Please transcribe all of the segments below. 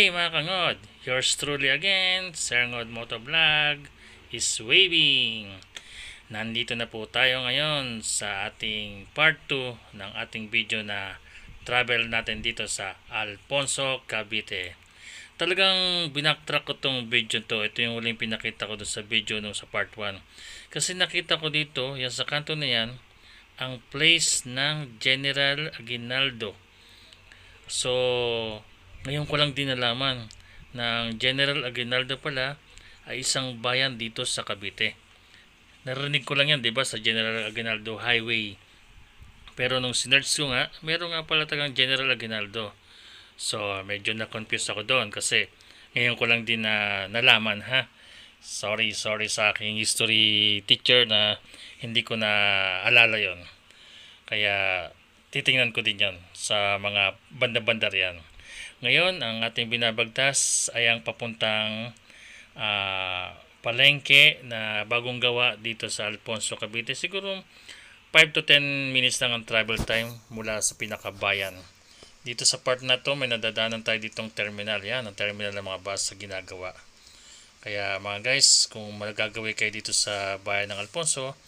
Hey mga kangod, yours truly again, Sir Ngod Motovlog is waving. Nandito na po tayo ngayon sa ating part 2 ng ating video na travel natin dito sa Alfonso, Cavite. Talagang binacktrack ko tong video to. Ito yung huling pinakita ko doon sa video nung sa part 1. Kasi nakita ko dito, yan sa kanto na yan, ang place ng General Aguinaldo. So, ngayon ko lang din nalaman na ang General Aguinaldo pala ay isang bayan dito sa Cavite. Narinig ko lang yan, 'di ba, sa General Aguinaldo Highway. Pero nung sinearch ko nga, meron nga pala tagang General Aguinaldo. So, medyo na-confuse ako doon kasi ngayon ko lang din na nalaman, ha. Sorry sa aking history teacher na hindi ko na alala 'yon. Kaya titingnan ko din 'yan sa mga banda-banda riyan. Ngayon, ang ating binabagtas ay ang papuntang palengke na bagong gawa dito sa Alfonso, Cavite. Siguro 5 to 10 minutes lang ang travel time mula sa pinakabayan. Dito sa part na to, may nadadaanan tayo ditong terminal. Yan, ang terminal ng mga bus sa ginagawa. Kaya mga guys, kung magagawin kayo dito sa bayan ng Alfonso,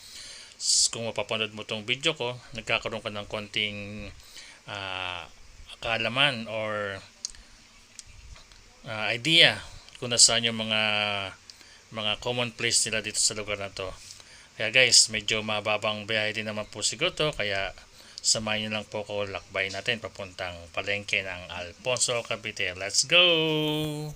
kung mapapanood mo tong video ko, nagkakaroon ka ng konting kaalaman or idea kung nasaan yung mga common place nila dito sa lugar na to. Kaya guys, medyo mababang biyahe din naman po siguro to, kaya samahin nyo lang po ko lakbay natin papuntang palengke ng Alfonso, Cavite. Let's go!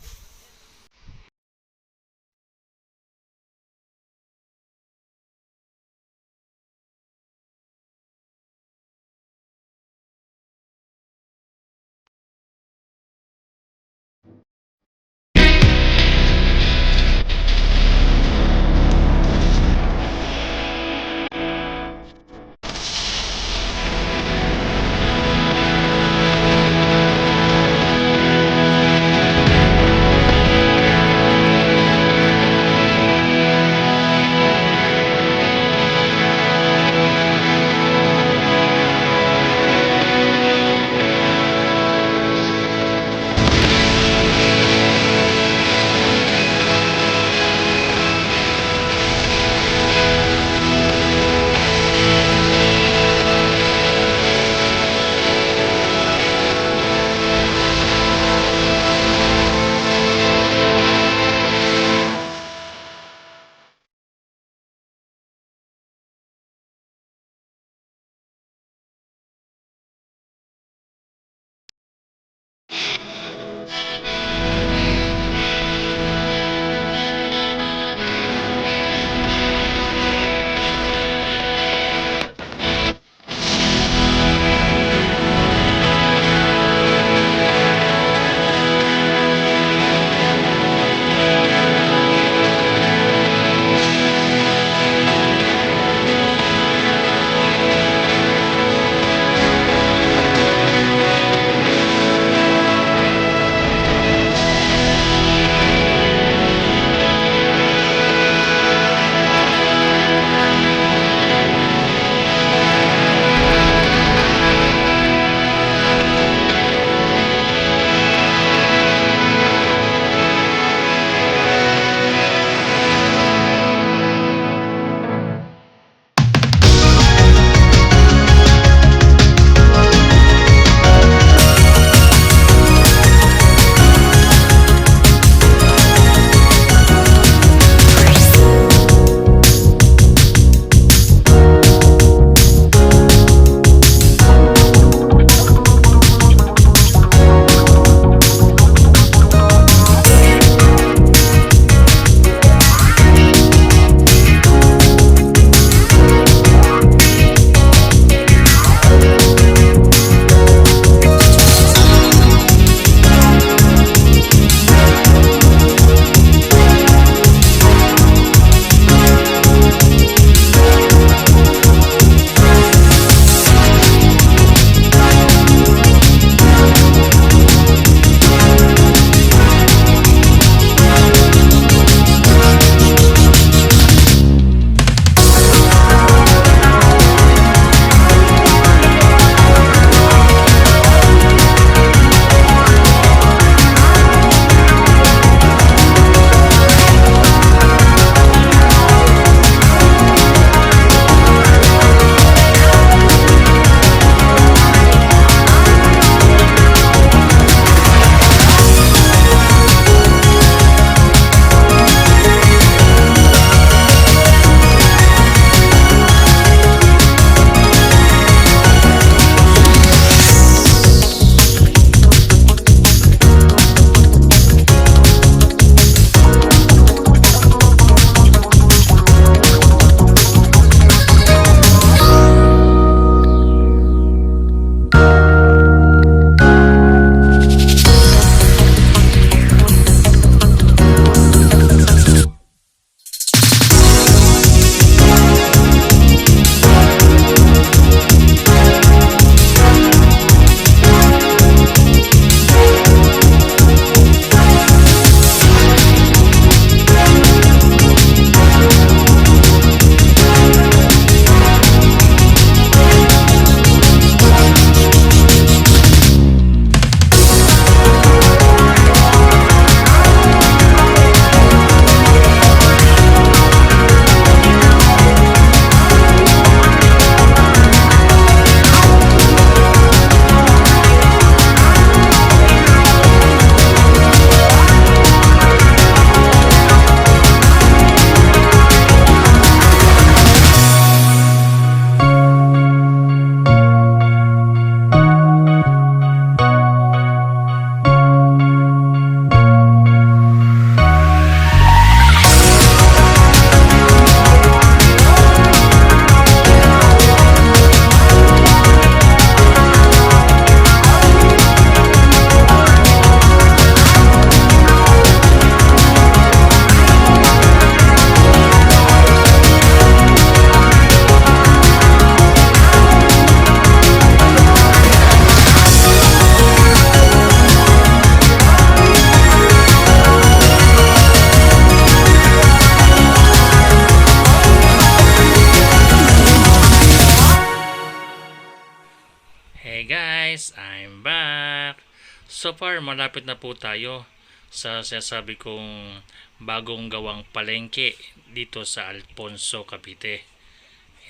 So far, malapit na po tayo sa sinasabi kong bagong gawang palengke dito sa Alfonso, Cavite.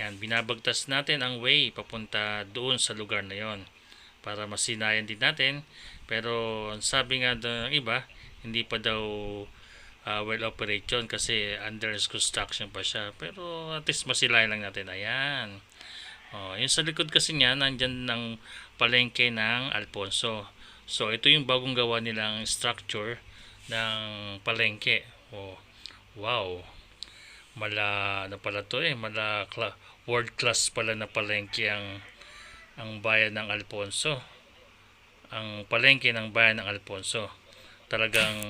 Yan, binabagtas natin ang way papunta doon sa lugar na yon para masinayan din natin. Pero sabi nga ng iba, hindi pa daw well operation kasi under construction pa siya. Pero at least masilayan lang natin. Ayan. Yung sa likod kasi niya, nandyan ng palengke ng Alfonso. So, ito yung bagong gawa nilang structure ng palengke. Wow. Ano pala to world class pala na palengke ang bayan ng Alfonso. Ang palengke ng bayan ng Alfonso. Talagang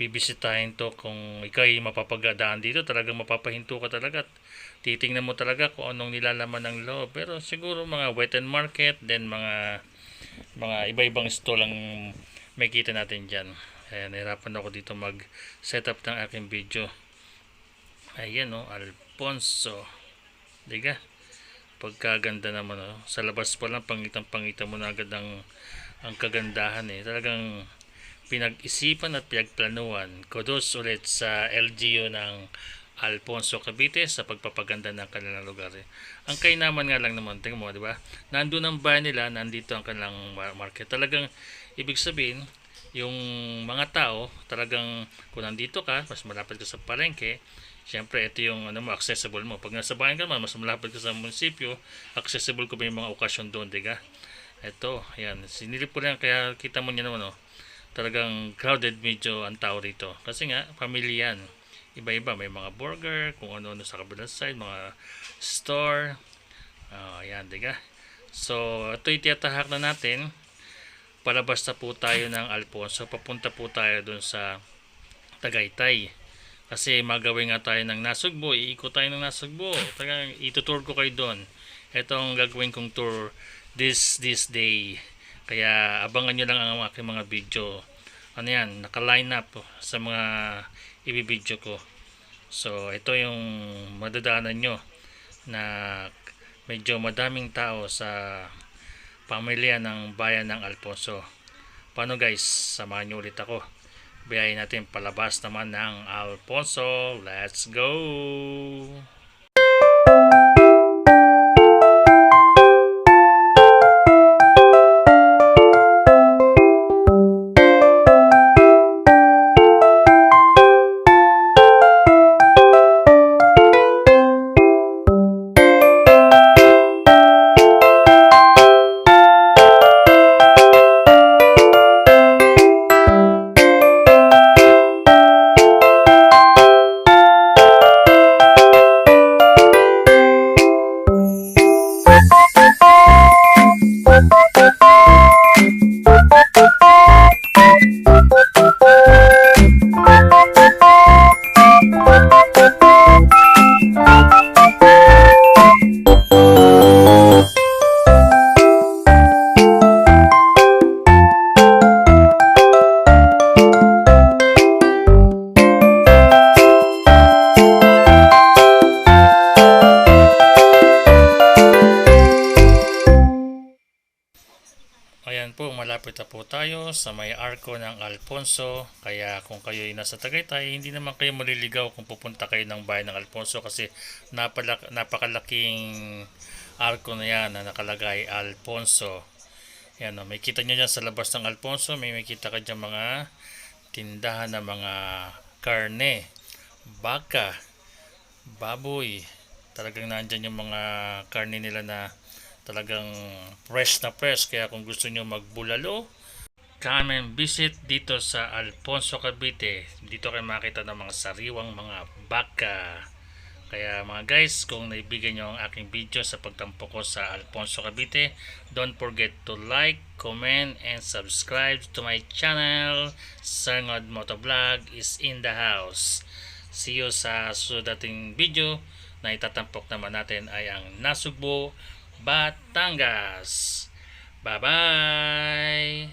bibisitahin to kung ikay mapapagadaan dito, talagang mapapahinto ka talaga at titingnan mo talaga kung anong nilalaman ng loob. Pero siguro mga wet and market, then mga iba-ibang stall ang may kita natin dyan. Ayan, nahirapan ako dito mag setup ng aking video. Ayan Alfonso, diga, pagkaganda naman sa labas pa lang pangitang-pangita mo na agad ang kagandahan talagang pinag-isipan at pinagplanuhan. Kudos ulit sa LGU ng Alfonso, Cavite sa pagpapaganda ng kanilang lugar. Ang kainaman nga lang naman, tingnan mo, di ba? Nandun ang bayan nila, nandito ang kanilang market. Talagang ibig sabihin, yung mga tao, talagang kung nandito ka, mas malapit ka sa palengke, siyempre ito yung accessible mo. Pag nasa bayan ka naman, mas malapit ka sa munisipyo, accessible ko ba yung mga okasyon doon, di ka? Ito, yan. Sinilip ko lang, kaya kita mo niya naman, talagang crowded medyo ang tao rito. Kasi nga, family yan. Iba-iba, may mga burger, kung ano-ano sa kabilang side, mga store. Ayan, diga. So, ito itiyatahak na natin. Palabas na po tayo ng Alfonso. Papunta po tayo dun sa Tagaytay. Kasi magawin nga tayo ng Nasugbo. Iikot tayo ng Nasugbo. Talagang itutour ko kayo doon. Ito ang gagawin kong tour this day. Kaya abangan nyo lang ang aking mga video. Yan, naka-line up sa mga ibibideo ko. So, ito yung madadaanan nyo na medyo madaming tao sa pamilya ng bayan ng Alfonso. Paano guys? Samahan nyo ulit ako. Biyahin natin palabas naman ng Alfonso. Let's go! Ayan po, malapit na po tayo sa may arko ng Alfonso. Kaya kung kayo ay nasa Tagaytay, hindi naman kayo maliligaw kung pupunta kayo ng bayan ng Alfonso kasi napakalaking arko na yan na nakalagay Alfonso. Ayan, may kita nyo dyan sa labas ng Alfonso, may kita ka dyan mga tindahan na mga karne, baka, baboy. Talagang nandyan yung mga karne nila na talagang fresh na fresh. Kaya kung gusto nyo magbulalo, come and visit dito sa Alfonso, Cavite. Dito kayo makita ng mga sariwang mga baka. Kaya mga guys, kung naibigan nyo ang aking video sa pagtampo ko sa Alfonso, Cavite, don't forget to like, comment, and subscribe to my channel. Sangod Motovlog is in the house. See you sa sudating video na itatampok naman natin ay ang Nasugbo, Batangas. Bye-bye!